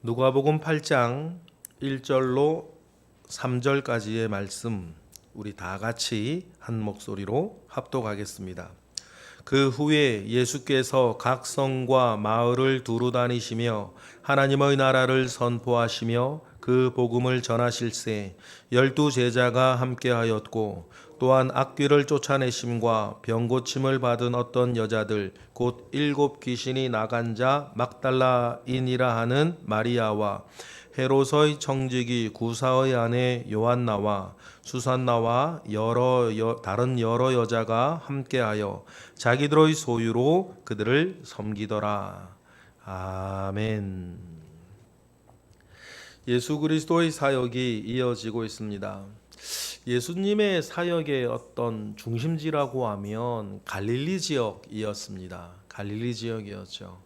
누가복음 8장 1절로 3절까지의 말씀 우리 다 같이 한 목소리로 합독하겠습니다. 그 후에 예수께서 각 성과 마을을 두루 다니시며 하나님의 나라를 선포하시며 그 복음을 전하실세 12 제자가 함께하였고 또한 악귀를 쫓아내심과 병 고침을 받은 어떤 여자들 곧 7 귀신이 나간 자 막달라인이라 하는 마리아와 헤롯의 청지기 구사의 아내 요한나와 수산나와 다른 여러 여자가 함께하여 자기들의 소유로 그들을 섬기더라. 아멘. 예수 그리스도의 사역이 이어지고 있습니다. 예수님의 사역의 어떤 중심지라고 하면 갈릴리 지역이었습니다. 갈릴리 지역이었죠.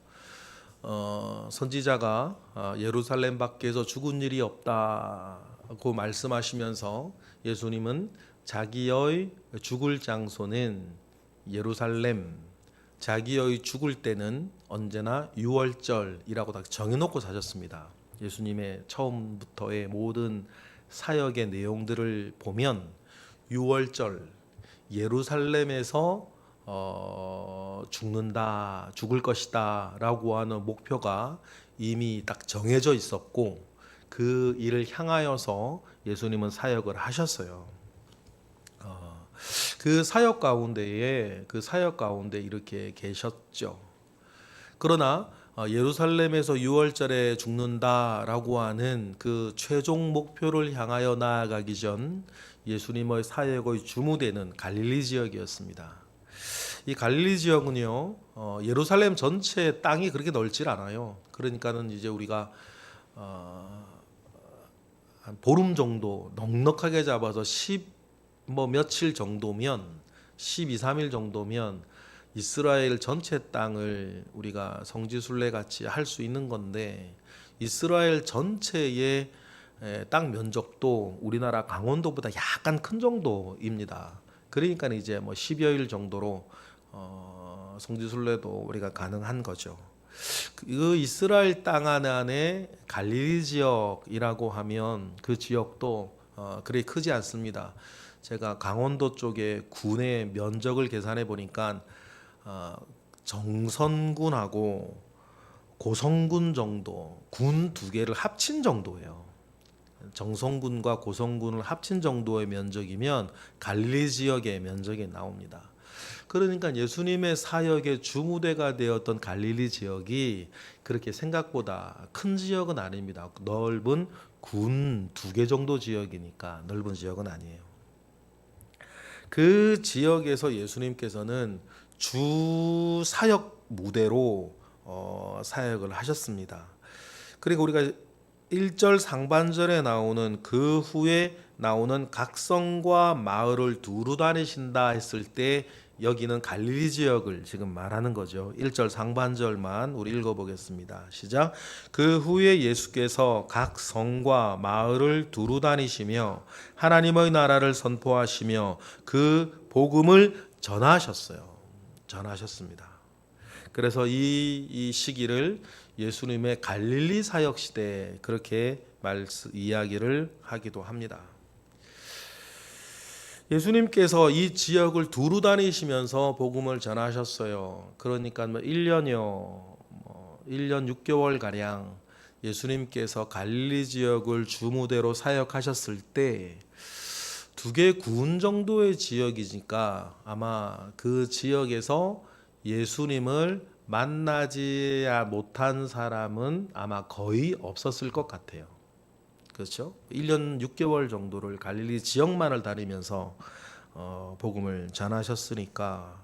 선지자가 예루살렘 밖에서 죽은 일이 없다고 말씀하시면서 예수님은 자기의 죽을 장소는 예루살렘, 자기의 죽을 때는 언제나 유월절이라고 다 정해놓고 사셨습니다. 예수님의 처음부터의 모든 사역의 내용들을 보면 유월절 예루살렘에서 죽을 것이다 라고 하는 목표가 이미 딱 정해져 있었고 그 일을 향하여서 예수님은 사역을 하셨어요. 그 사역 가운데 이렇게 계셨죠. 그러나 예루살렘에서 유월절에 죽는다라고 하는 그 최종 목표를 향하여 나아가기 전 예수님의 사역의 주무대는 갈릴리 지역이었습니다. 이 갈릴리 지역은요, 예루살렘 전체 땅이 그렇게 넓질 않아요. 그러니까는 이제 우리가 한 보름 정도 넉넉하게 잡아서 며칠 정도면 12, 3일 정도면 이스라엘 전체 땅을 우리가 성지순례 같이 할 수 있는 건데 이스라엘 전체의 땅 면적도 우리나라 강원도보다 약간 큰 정도입니다. 그러니까 이제 10여일 정도로 성지순례도 우리가 가능한 거죠. 그 이스라엘 땅 안에 갈릴리 지역이라고 하면 그 지역도 그리 크지 않습니다. 제가 강원도 쪽에 군의 면적을 계산해 보니까 정선군하고 고성군 정도, 군 두 개를 합친 정도예요. 정선군과 고성군을 합친 정도의 면적이면 갈릴리 지역의 면적이 나옵니다. 그러니까 예수님의 사역의 주무대가 되었던 갈릴리 지역이 그렇게 생각보다 큰 지역은 아닙니다. 넓은 군 두 개 정도 지역이니까 넓은 지역은 아니에요. 그 지역에서 예수님께서는 주 사역 무대로 사역을 하셨습니다. 그리고 우리가 1절 상반절에 나오는 그 후에 나오는 각성과 마을을 두루 다니신다 했을 때 여기는 갈릴리 지역을 지금 말하는 거죠. 1절 상반절만 우리 읽어보겠습니다. 시작. 그 후에 예수께서 각 성과 마을을 두루 다니시며 하나님의 나라를 선포하시며 그 복음을 전하셨습니다. 그래서 이 시기를 예수님의 갈릴리 사역 시대 그렇게 이야기를 하기도 합니다. 예수님께서 이 지역을 두루 다니시면서 복음을 전하셨어요. 그러니까 1년 6개월 가량 예수님께서 갈릴리 지역을 주무대로 사역하셨을 때 2개 군 정도의 지역이니까 아마 그 지역에서 예수님을 만나지 못한 사람은 아마 거의 없었을 것 같아요. 그렇죠? 1년 6개월 정도를 갈릴리 지역만을 다니면서 복음을 전하셨으니까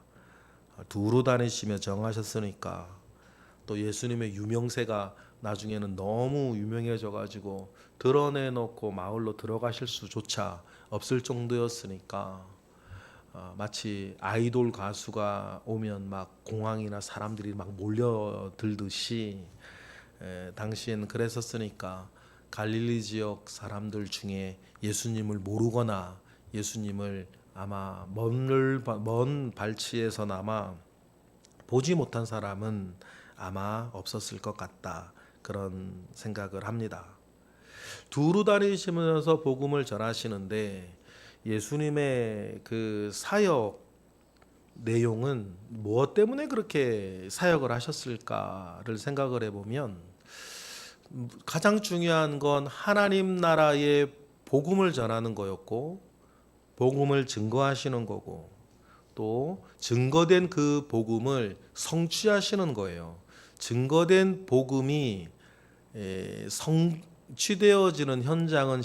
두루 다니시며 정하셨으니까 또 예수님의 유명세가 나중에는 너무 유명해져 가지고 드러내놓고 마을로 들어가실 수조차 없을 정도였으니까 마치 아이돌 가수가 오면 막 공항이나 사람들이 막 몰려들듯이 당시엔 그랬었으니까 갈릴리 지역 사람들 중에 예수님을 모르거나 예수님을 아마 먼 발치에서나마 보지 못한 사람은 아마 없었을 것 같다. 그런 생각을 합니다. 두루 다니시면서 복음을 전하시는데 예수님의 그 사역 내용은 무엇 때문에 그렇게 사역을 하셨을까를 생각을 해보면 가장 중요한 건 하나님 나라의 복음을 전하는 거였고 복음을 증거하시는 거고 또 증거된 그 복음을 성취하시는 거예요. 증거된 복음이 성취되어지는 현장은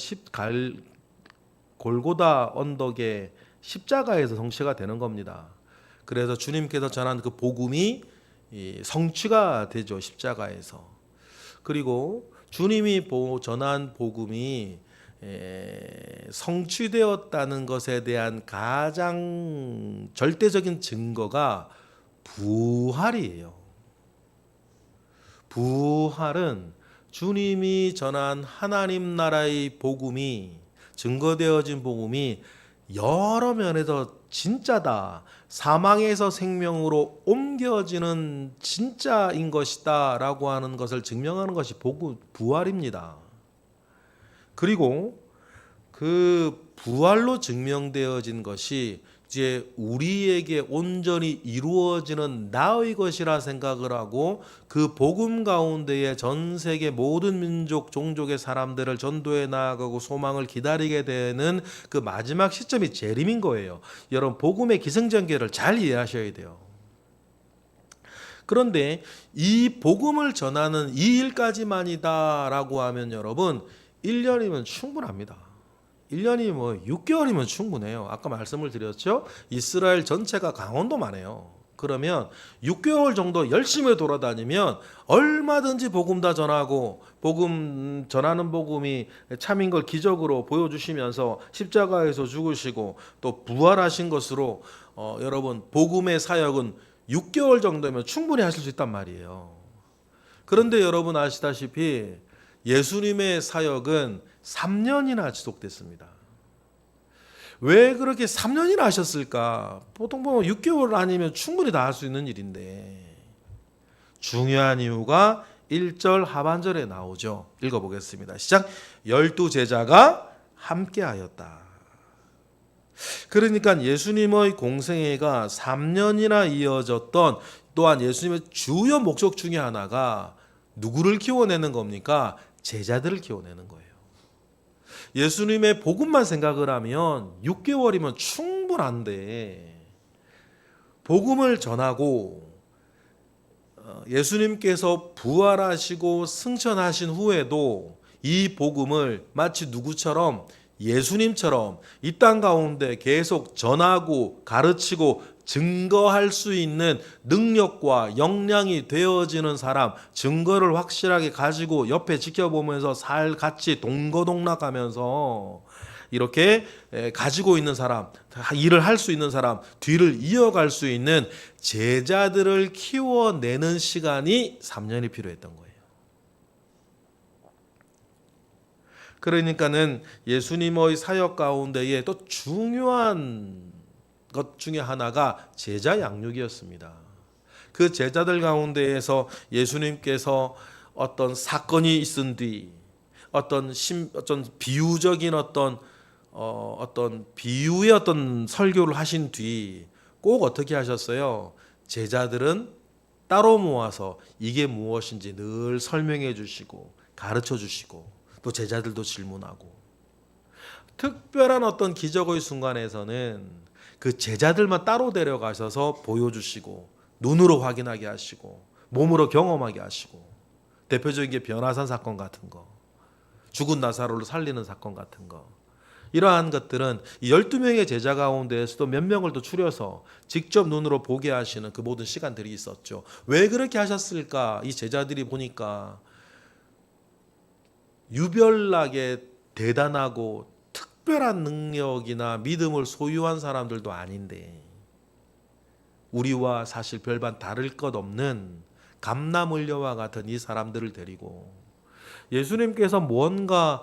골고다 언덕의 십자가에서 성취가 되는 겁니다. 그래서 주님께서 전한 그 복음이 성취가 되죠. 십자가에서. 그리고 주님이 전한 복음이 성취되었다는 것에 대한 가장 절대적인 증거가 부활이에요. 부활은 주님이 전한 하나님 나라의 복음이 증거되어진 복음이 여러 면에서 진짜다. 사망에서 생명으로 옮겨지는 진짜인 것이다 라고 하는 것을 증명하는 것이 부활입니다. 그리고 그 부활로 증명되어진 것이 이제 우리에게 온전히 이루어지는 나의 것이라 생각을 하고 그 복음 가운데에 전 세계 모든 민족 종족의 사람들을 전도해 나아가고 소망을 기다리게 되는 그 마지막 시점이 재림인 거예요. 여러분 복음의 기승전결을 잘 이해하셔야 돼요. 그런데 이 복음을 전하는 이 일까지만이다 라고 하면 여러분 1년이면 충분합니다. 1년이 6개월이면 충분해요. 아까 말씀을 드렸죠. 이스라엘 전체가 강원도만 해요. 그러면 6개월 정도 열심히 돌아다니면 얼마든지 복음 다 전하고 복음 전하는 복음이 참인 걸 기적으로 보여주시면서 십자가에서 죽으시고 또 부활하신 것으로 여러분 복음의 사역은 6개월 정도면 충분히 하실 수 있단 말이에요. 그런데 여러분 아시다시피 예수님의 사역은 3년이나 지속됐습니다. 왜 그렇게 3년이나 하셨을까? 보통 보면 6개월 아니면 충분히 다 할 수 있는 일인데 중요한 이유가 1절 하반절에 나오죠. 읽어보겠습니다. 시작. 12제자가 함께하였다. 그러니까 예수님의 공생애가 3년이나 이어졌던 또한 예수님의 주요 목적 중에 하나가 누구를 키워내는 겁니까? 제자들을 키워내는 거예요. 예수님의 복음만 생각을 하면 6개월이면 충분한데 복음을 전하고 예수님께서 부활하시고 승천하신 후에도 이 복음을 마치 누구처럼 예수님처럼 이 땅 가운데 계속 전하고 가르치고 증거할 수 있는 능력과 역량이 되어지는 사람, 증거를 확실하게 가지고 옆에 지켜보면서 같이 동거동락하면서 이렇게 가지고 있는 사람, 일을 할 수 있는 사람, 뒤를 이어갈 수 있는 제자들을 키워내는 시간이 3년이 필요했던 거예요. 그러니까는 예수님의 사역 가운데에 또 중요한 것 중에 하나가 제자 양육이었습니다. 그 제자들 가운데에서 예수님께서 어떤 사건이 있은 뒤 어떤 비유적인 어떤 비유의 어떤 설교를 하신 뒤 꼭 어떻게 하셨어요? 제자들은 따로 모아서 이게 무엇인지 늘 설명해 주시고 가르쳐 주시고 또 제자들도 질문하고 특별한 어떤 기적의 순간에서는 그 제자들만 따로 데려가셔서 보여주시고 눈으로 확인하게 하시고 몸으로 경험하게 하시고 대표적인 게 변화산 사건 같은 거 죽은 나사로를 살리는 사건 같은 거 이러한 것들은 이 12명의 제자 가운데에서도 몇 명을 또 추려서 직접 눈으로 보게 하시는 그 모든 시간들이 있었죠. 왜 그렇게 하셨을까? 이 제자들이 보니까 유별나게 대단하고 특별한 능력이나 믿음을 소유한 사람들도 아닌데 우리와 사실 별반 다를 것 없는 감남을려와 같은 이 사람들을 데리고 예수님께서 뭔가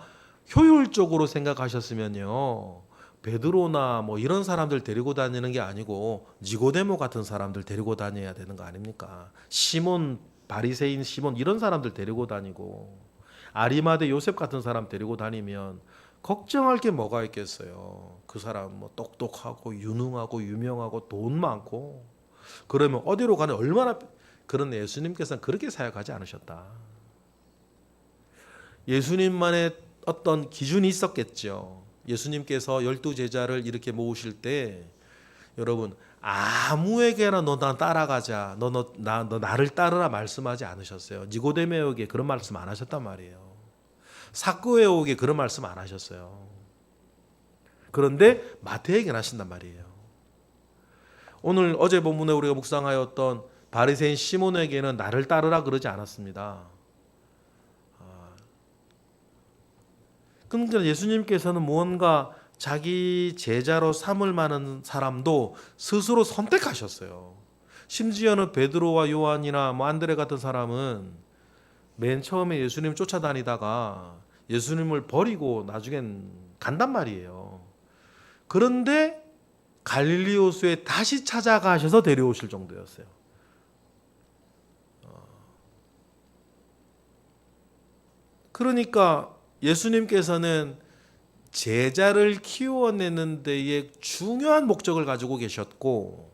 효율적으로 생각하셨으면요 베드로나 이런 사람들 데리고 다니는 게 아니고 니고데모 같은 사람들 데리고 다녀야 되는 거 아닙니까? 시몬 바리새인 시몬 이런 사람들 데리고 다니고 아리마대 요셉 같은 사람 데리고 다니면 걱정할 게 뭐가 있겠어요. 그 사람 뭐 똑똑하고 유능하고 유명하고 돈 많고 그러면 어디로 가는 얼마나 그런 예수님께서는 그렇게 사역하지 않으셨다. 예수님만의 어떤 기준이 있었겠죠. 예수님께서 12제자를 이렇게 모으실 때 여러분 아무에게나 너 나 따라가자. 너 나를 따르라 말씀하지 않으셨어요. 니고데모에게 그런 말씀 안 하셨단 말이에요. 삭개오에게 그런 말씀 안 하셨어요. 그런데 마태에게는 하신단 말이에요. 오늘 어제 본문에 우리가 묵상하였던 바리새인 시몬에게는 나를 따르라 그러지 않았습니다. 그러니까 예수님께서는 무언가 자기 제자로 삼을 만한 사람도 스스로 선택하셨어요. 심지어는 베드로와 요한이나 뭐 안드레 같은 사람은 맨 처음에 예수님 쫓아다니다가 예수님을 버리고 나중엔 간단 말이에요. 그런데 갈릴리 호수에 다시 찾아가셔서 데려오실 정도였어요. 그러니까 예수님께서는 제자를 키워내는 데에 중요한 목적을 가지고 계셨고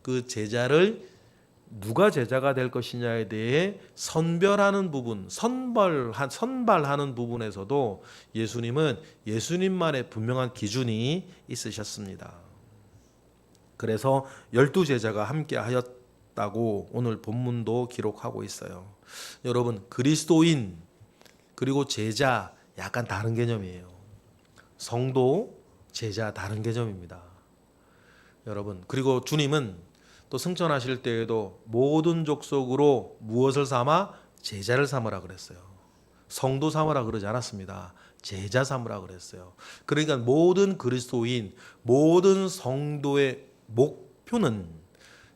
그 제자를 누가 제자가 될 것이냐에 대해 선별하는 부분, 선발하는 부분에서도 예수님은 예수님만의 분명한 기준이 있으셨습니다. 그래서 12제자가 함께 하였다고 오늘 본문도 기록하고 있어요. 여러분 그리스도인 그리고 제자 약간 다른 개념이에요. 성도, 제자 다른 개념입니다. 여러분 그리고 주님은 또 승천하실 때에도 모든 족속으로 무엇을 삼아? 제자를 삼으라 그랬어요. 성도 삼으라 그러지 않았습니다. 제자 삼으라 그랬어요. 그러니까 모든 그리스도인, 모든 성도의 목표는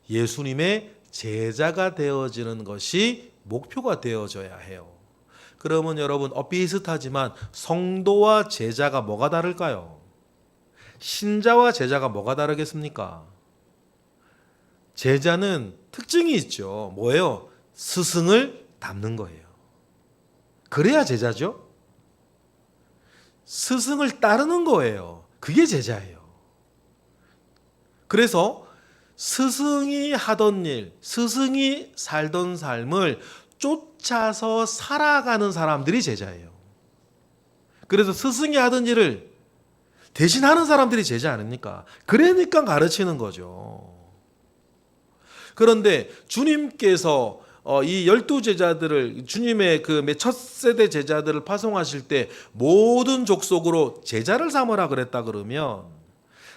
예수님의 제자가 되어지는 것이 목표가 되어져야 해요. 그러면 여러분 비슷하지만 성도와 제자가 뭐가 다를까요? 신자와 제자가 뭐가 다르겠습니까? 제자는 특징이 있죠. 뭐예요? 스승을 닮는 거예요. 그래야 제자죠. 스승을 따르는 거예요. 그게 제자예요. 그래서 스승이 하던 일, 스승이 살던 삶을 쫓아서 살아가는 사람들이 제자예요. 그래서 스승이 하던 일을 대신하는 사람들이 제자 아닙니까? 그러니까 가르치는 거죠. 그런데 주님께서 이 12제자들을 주님의 그 첫 세대 제자들을 파송하실 때 모든 족속으로 제자를 삼으라 그랬다 그러면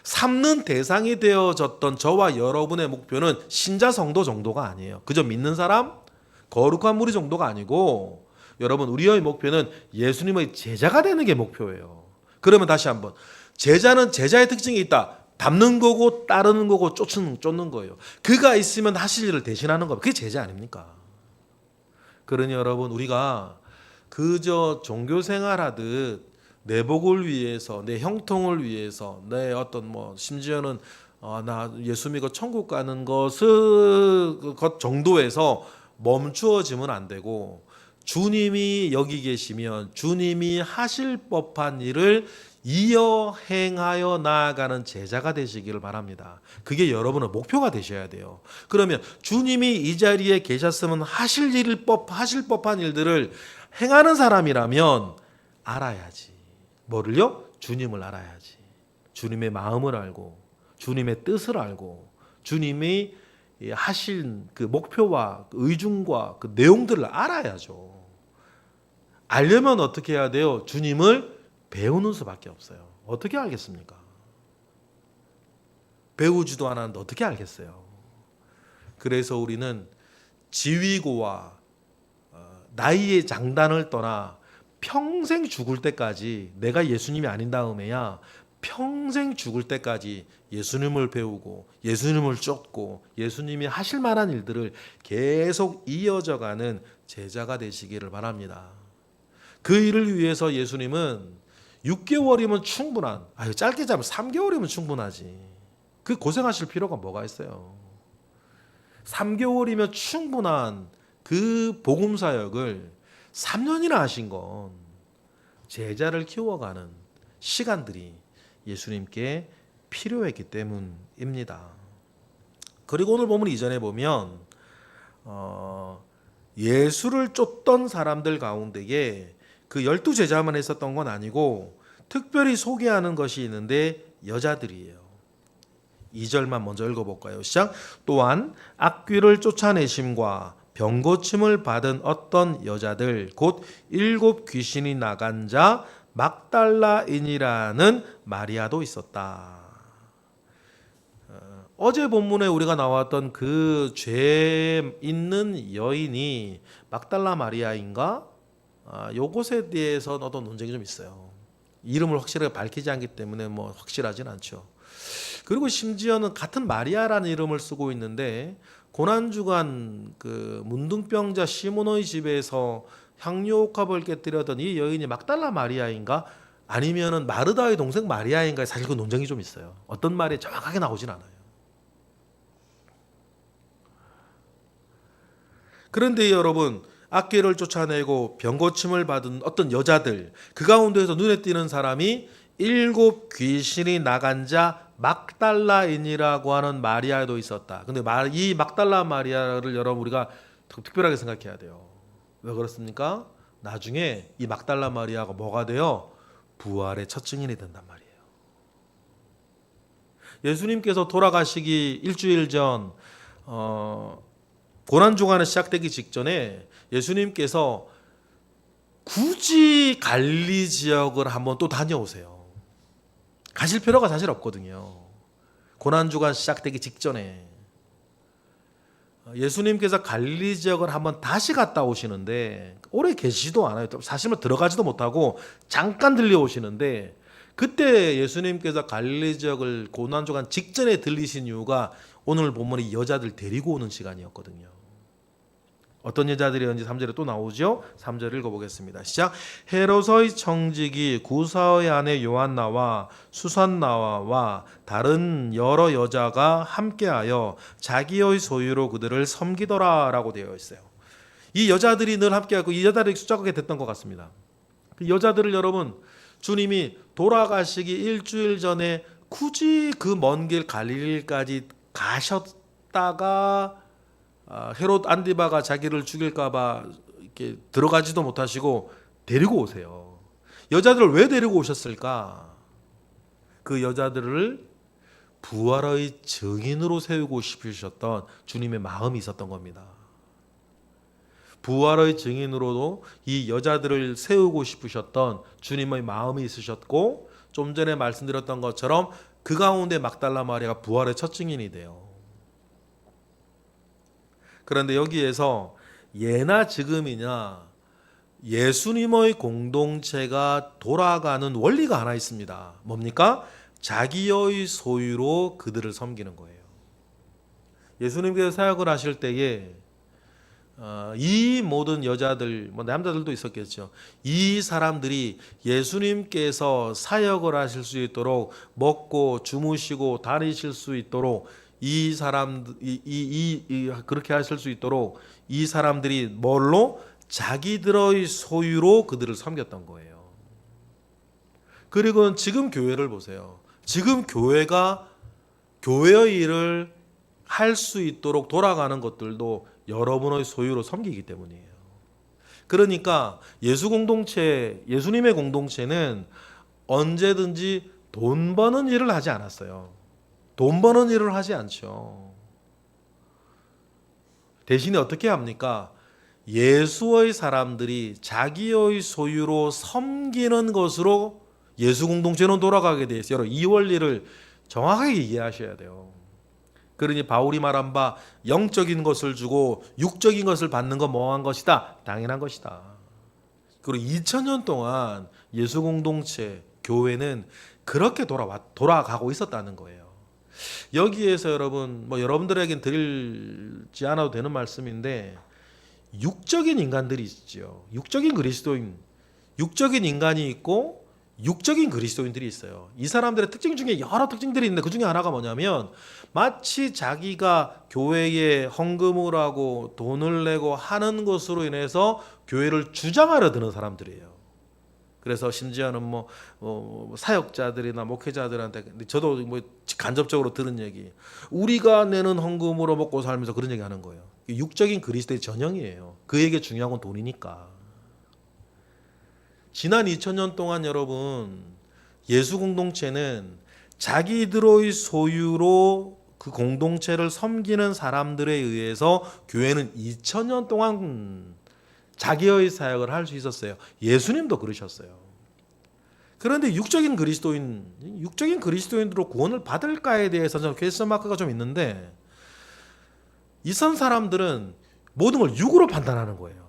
삼는 대상이 되어졌던 저와 여러분의 목표는 신자 성도 정도가 아니에요. 그저 믿는 사람, 거룩한 무리 정도가 아니고 여러분 우리의 목표는 예수님의 제자가 되는 게 목표예요. 그러면 다시 한번 제자는 제자의 특징이 있다. 닮는 거고 따르는 거고 쫓는 거예요. 그가 있으면 하실 일을 대신하는 거. 그게 제자 아닙니까? 그러니 여러분 우리가 그저 종교 생활하듯 내 복을 위해서 내 형통을 위해서 내 어떤 뭐 심지어는 나 예수 믿고 천국 가는 것 정도에서 멈추어지면 안 되고 주님이 여기 계시면 주님이 하실 법한 일을 이어 행하여 나아가는 제자가 되시기를 바랍니다. 그게 여러분의 목표가 되셔야 돼요. 그러면 주님이 이 자리에 계셨으면 하실 법한 일들을 행하는 사람이라면 알아야지. 뭐를요? 주님을 알아야지. 주님의 마음을 알고 주님의 뜻을 알고 주님이 하신 그 목표와 의중과 그 내용들을 알아야죠. 알려면 어떻게 해야 돼요? 주님을 배우는 수밖에 없어요. 어떻게 알겠습니까? 배우지도 않았는데 어떻게 알겠어요? 그래서 우리는 지위고와 나이의 장단을 떠나 평생 죽을 때까지 내가 예수님이 아닌 다음에야 평생 죽을 때까지 예수님을 배우고 예수님을 쫓고 예수님이 하실 만한 일들을 계속 이어져가는 제자가 되시기를 바랍니다. 그 일을 위해서 예수님은 6개월이면 충분한, 짧게 잡으면 3개월이면 충분하지. 그 고생하실 필요가 뭐가 있어요? 3개월이면 충분한 그 복음 사역을 3년이나 하신 건 제자를 키워가는 시간들이 예수님께 필요했기 때문입니다. 그리고 오늘 본문 이전에 보면 예수를 쫓던 사람들 가운데에 그 12제자만 있었던 건 아니고 특별히 소개하는 것이 있는데 여자들이에요. 2절만 먼저 읽어볼까요? 시작. 또한 악귀를 쫓아내심과 병고침을 받은 어떤 여자들 곧 7 귀신이 나간 자 막달라인이라는 마리아도 있었다. 어제 본문에 우리가 나왔던 그 죄 있는 여인이 막달라 마리아인가? 요것에 대해서는 어떤 논쟁이 좀 있어요. 이름을 확실하게 밝히지 않기 때문에 뭐 확실하진 않죠. 그리고 심지어는 같은 마리아라는 이름을 쓰고 있는데 고난주간 그 문둥병자 시몬의 집에서 향유옥합을 깨뜨렸던 이 여인이 막달라 마리아인가? 아니면은 마르다의 동생 마리아인가? 사실 그 논쟁이 좀 있어요. 어떤 말이 정확하게 나오진 않아요. 그런데 여러분, 악귀를 쫓아내고 병고침을 받은 어떤 여자들, 그 가운데에서 눈에 띄는 사람이 7 귀신이 나간 자 막달라인이라고 하는 마리아도 있었다. 근데 이 막달라 마리아를 여러분 우리가 특별하게 생각해야 돼요. 왜 그렇습니까? 나중에 이 막달라 마리아가 뭐가 돼요? 부활의 첫 증인이 된단 말이에요. 예수님께서 돌아가시기 일주일 전 고난주간이 시작되기 직전에 예수님께서 굳이 갈리 지역을 한번 또 다녀오세요. 가실 필요가 사실 없거든요. 고난주간 시작되기 직전에 예수님께서 갈리 지역을 한번 다시 갔다 오시는데 오래 계시지도 않아요. 사실은 들어가지도 못하고 잠깐 들려오시는데 그때 예수님께서 갈리 지역을 고난주간 직전에 들리신 이유가 오늘 본문에 여자들 데리고 오는 시간이었거든요. 어떤 여자들이었는지 3절에 또 나오죠. 3절 읽어보겠습니다. 시작. 헤롯의 청지기 구사의 아내 요한나와 수산나와 다른 여러 여자가 함께하여 자기의 소유로 그들을 섬기더라 라고 되어 있어요. 이 여자들이 늘 함께하고 이 여자들이 숫자가 됐던 것 같습니다. 그 여자들을 여러분 주님이 돌아가시기 일주일 전에 굳이 그 먼 길 갈릴리까지 가셨다가 헤롯 안디바가 자기를 죽일까봐 이렇게 들어가지도 못하시고 데리고 오세요. 여자들을 왜 데리고 오셨을까? 그 여자들을 부활의 증인으로 세우고 싶으셨던 주님의 마음이 있었던 겁니다. 부활의 증인으로도 이 여자들을 세우고 싶으셨던 주님의 마음이 있으셨고 좀 전에 말씀드렸던 것처럼 그 가운데 막달라 마리아가 부활의 첫 증인이 돼요. 그런데 여기에서 예나 지금이냐 예수님의 공동체가 돌아가는 원리가 하나 있습니다. 뭡니까? 자기의 소유로 그들을 섬기는 거예요. 예수님께서 사역을 하실 때에 이 모든 여자들, 남자들도 있었겠죠. 이 사람들이 예수님께서 사역을 하실 수 있도록 먹고 주무시고 다니실 수 있도록 이 사람들 그렇게 하실 수 있도록 이 사람들이 뭘로 자기들의 소유로 그들을 섬겼던 거예요. 그리고 지금 교회를 보세요. 지금 교회가 교회의 일을 할 수 있도록 돌아가는 것들도 여러분의 소유로 섬기기 때문이에요. 그러니까 예수님의 공동체는 언제든지 돈 버는 일을 하지 않았어요. 돈 버는 일을 하지 않죠. 대신에 어떻게 합니까? 예수의 사람들이 자기의 소유로 섬기는 것으로 예수 공동체는 돌아가게 돼 있어요. 이 원리를 정확하게 이해하셔야 돼요. 그러니 바울이 말한 바 영적인 것을 주고 육적인 것을 받는 건 뭐한 것이다? 당연한 것이다. 그리고 2000년 동안 예수 공동체, 교회는 그렇게 돌아가고 있었다는 거예요. 여기에서 여러분, 여러분들에겐 드리지 않아도 되는 말씀인데 육적인 인간들이 있죠. 육적인 그리스도인, 육적인 인간이 있고 육적인 그리스도인들이 있어요. 이 사람들의 특징 중에 여러 특징들이 있는데 그 중에 하나가 뭐냐면 마치 자기가 교회에 헌금을 하고 돈을 내고 하는 것으로 인해서 교회를 주장하려 드는 사람들이에요. 그래서 심지어는 사역자들이나 목회자들한테 저도 간접적으로 들은 얘기, 우리가 내는 헌금으로 먹고 살면서 그런 얘기 하는 거예요. 육적인 그리스도의 전형이에요. 그에게 중요한 건 돈이니까. 지난 2000년 동안 여러분, 예수 공동체는 자기들의 소유로 그 공동체를 섬기는 사람들에 의해서 교회는 2000년 동안 자기의 사역을 할 수 있었어요. 예수님도 그러셨어요. 그런데 육적인 그리스도인으로 구원을 받을까에 대해서 저는 퀘스천 마크가 좀 있는데, 이선 사람들은 모든 걸 육으로 판단하는 거예요.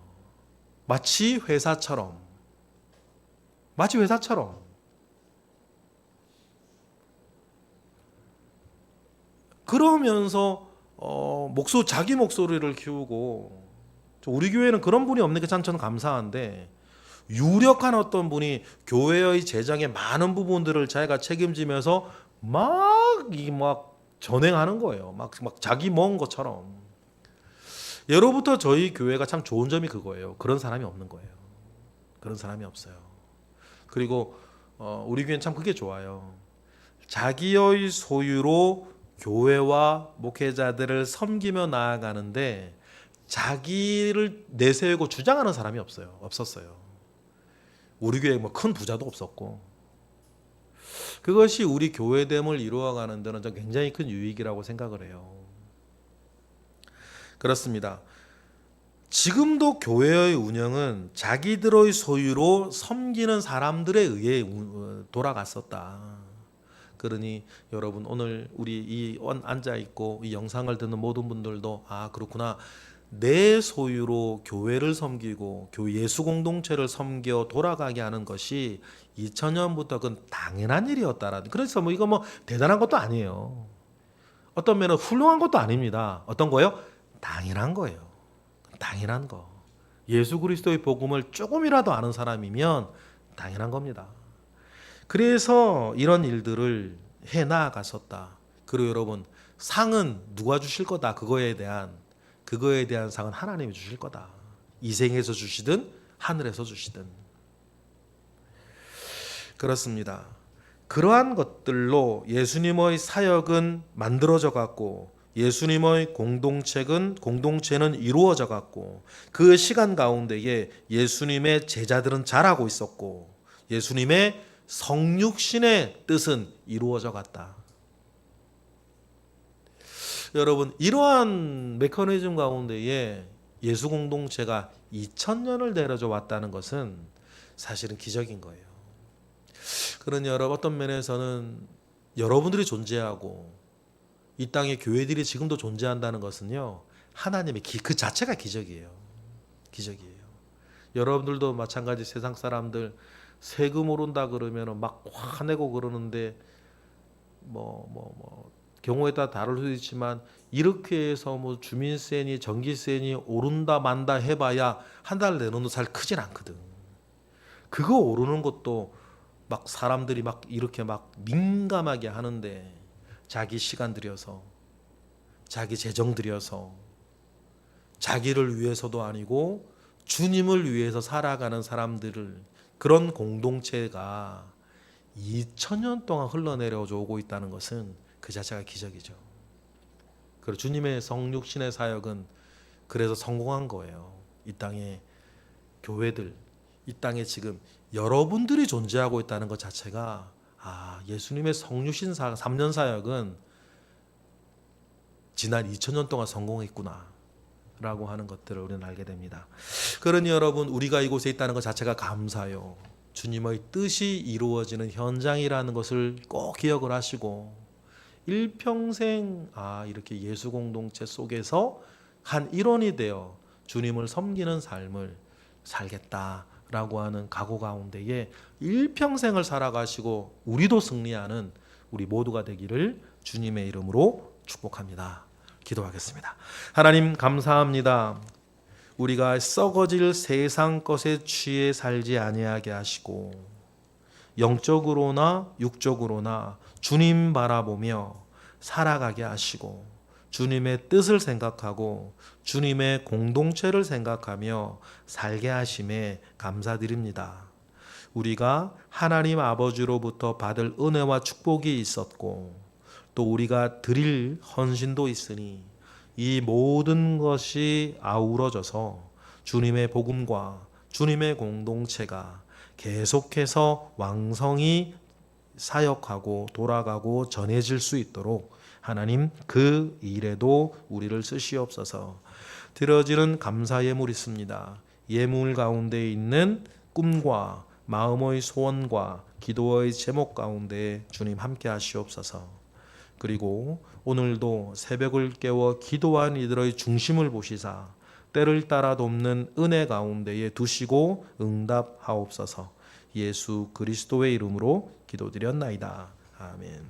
마치 회사처럼. 그러면서 자기 목소리를 키우고, 우리 교회는 그런 분이 없는 게 참 저는 감사한데, 유력한 어떤 분이 교회의 재정의 많은 부분들을 자기가 책임지면서 막 전행하는 거예요. 막 자기 먹은 것처럼. 예로부터 저희 교회가 참 좋은 점이 그거예요. 그런 사람이 없는 거예요. 그런 사람이 없어요. 그리고 우리 교회는 참 그게 좋아요. 자기의 소유로 교회와 목회자들을 섬기며 나아가는데 자기를 내세우고 주장하는 사람이 없었어요. 우리 교회에 큰 부자도 없었고, 그것이 우리 교회됨을 이루어가는 데는 굉장히 큰 유익이라고 생각을 해요. 그렇습니다. 지금도 교회의 운영은 자기들의 소유로 섬기는 사람들에 의해 돌아갔었다. 그러니 여러분, 오늘 우리 이 앉아 있고 이 영상을 듣는 모든 분들도 그렇구나, 내 소유로 교회를 섬기고 예수 공동체를 섬겨 돌아가게 하는 것이 2000년부터 그건 당연한 일이었다라는. 그래서 이거 대단한 것도 아니에요. 어떤 면은 훌륭한 것도 아닙니다. 어떤 거요? 당연한 거예요. 당연한 거. 예수 그리스도의 복음을 조금이라도 아는 사람이면 당연한 겁니다. 그래서 이런 일들을 해 나아갔었다. 그리고 여러분, 상은 누가 주실 거다. 그거에 대한 상은 하나님이 주실 거다. 이 생에서 주시든 하늘에서 주시든. 그렇습니다. 그러한 것들로 예수님의 사역은 만들어져 갔고, 예수님의 공동체는 이루어져 갔고, 그 시간 가운데에 예수님의 제자들은 자라고 있었고, 예수님의 성육신의 뜻은 이루어져 갔다. 여러분, 이러한 메커니즘 가운데에 예수 공동체가 2000년을 내려져 왔다는 것은 사실은 기적인 거예요. 그러니 여러분, 어떤 면에서는 여러분들이 존재하고 이 땅의 교회들이 지금도 존재한다는 것은요, 하나님의 그 자체가 기적이에요. 기적이에요. 여러분들도 마찬가지. 세상 사람들 세금 오른다 그러면 막 화내고 그러는데 경우에 따라 다를 수도 있지만, 이렇게 해서 주민세니 전기세니 오른다 만다 해봐야 한 달 내놓는 살 크진 않거든. 그거 오르는 것도 사람들이 이렇게 민감하게 하는데, 자기 시간 들여서, 자기 재정 들여서, 자기를 위해서도 아니고 주님을 위해서 살아가는 사람들을, 그런 공동체가 2000년 동안 흘러내려져 오고 있다는 것은 그 자체가 기적이죠. 그리고 주님의 성육신의 사역은 그래서 성공한 거예요. 이 땅의 교회들, 이 땅에 지금 여러분들이 존재하고 있다는 것 자체가, 예수님의 성육신 3년 사역은 지난 2000년 동안 성공했구나 라고 하는 것들을 우리는 알게 됩니다. 그러니 여러분, 우리가 이곳에 있다는 것 자체가 감사요. 주님의 뜻이 이루어지는 현장이라는 것을 꼭 기억을 하시고, 일평생 이렇게 예수 공동체 속에서 한 일원이 되어 주님을 섬기는 삶을 살겠다라고 하는 각오 가운데에 일평생을 살아가시고 우리도 승리하는 우리 모두가 되기를 주님의 이름으로 축복합니다. 기도하겠습니다. 하나님, 감사합니다. 우리가 썩어질 세상 것에 취해 살지 아니하게 하시고 영적으로나 육적으로나 주님 바라보며 살아가게 하시고 주님의 뜻을 생각하고 주님의 공동체를 생각하며 살게 하심에 감사드립니다. 우리가 하나님 아버지로부터 받을 은혜와 축복이 있었고 또 우리가 드릴 헌신도 있으니 이 모든 것이 아우러져서 주님의 복음과 주님의 공동체가 계속해서 왕성히 사역하고 돌아가고 전해질 수 있도록 하나님 그 일에도 우리를 쓰시옵소서. 드려지는 감사 예물 있습니다. 예물 가운데 있는 꿈과 마음의 소원과 기도의 제목 가운데 주님 함께 하시옵소서. 그리고 오늘도 새벽을 깨워 기도한 이들의 중심을 보시사 때를 따라 돕는 은혜 가운데에 두시고 응답하옵소서. 예수 그리스도의 이름으로 기도드렸나이다. 아멘.